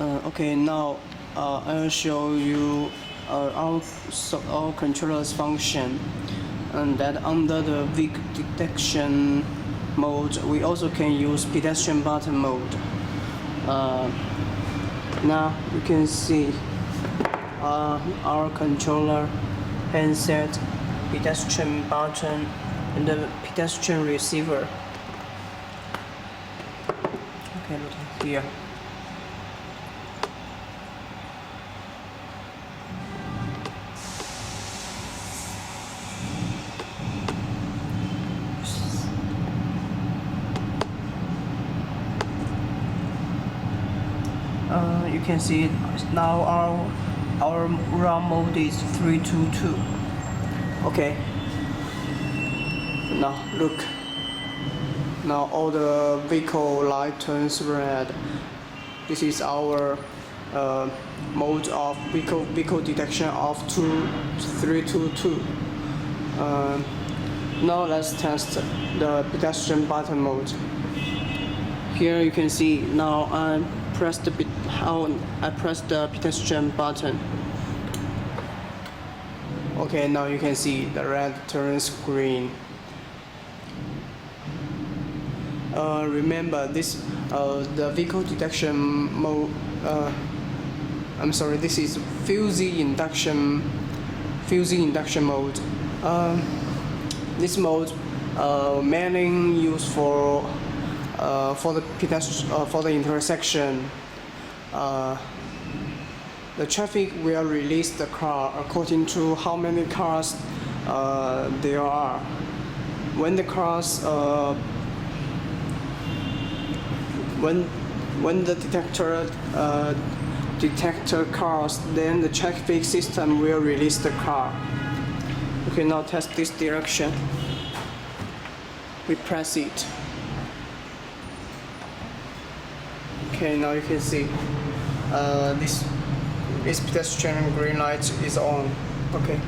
Okay, now I'll show you our controller's function, and that under the vehicle detection mode, we also can use pedestrian button mode. Now you can see our controller, handset, pedestrian button, and the pedestrian receiver. Okay, look here. You can see now our run mode is 322. Okay. Now look. Now all the vehicle light turns red. This is our mode of vehicle detection of 322. Now let's test the pedestrian button mode. Here you can see now I press the pedestrian button. Okay, now you can see the red turns green. Remember this the vehicle detection mode. I'm sorry, this is Fuzzy Induction mode. This mode mainly used for the intersection. The traffic will release the car according to how many cars there are. When the cars when the detector cars, then the traffic system will release the car. Okay, now test this direction. We press it. Okay, now you can see this pedestrian green light is on. Okay.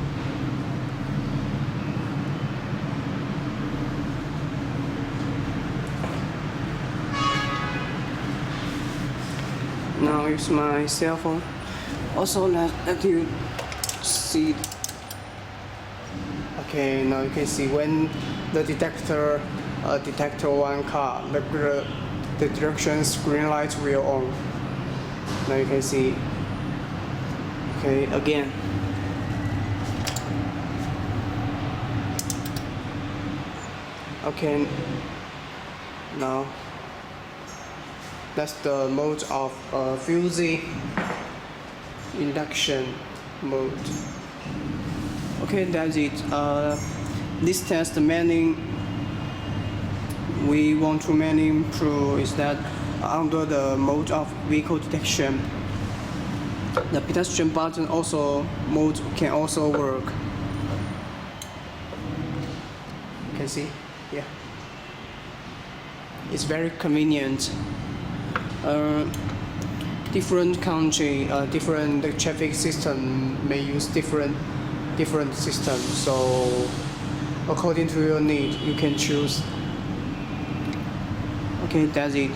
Now use my cell phone. Also let you see. Okay, now you can see when the detector one car, the direction's green light will on. Now you can see. Okay, again. Okay, now that's the mode of Fuzzy Induction mode. Okay, that's it. This test we want to mainly improve is that under the mode of vehicle detection, the pedestrian button mode can also work. You can see, yeah. It's very convenient. Different country, different traffic system may use different systems. So according to your need, you can choose. Okay, that's it.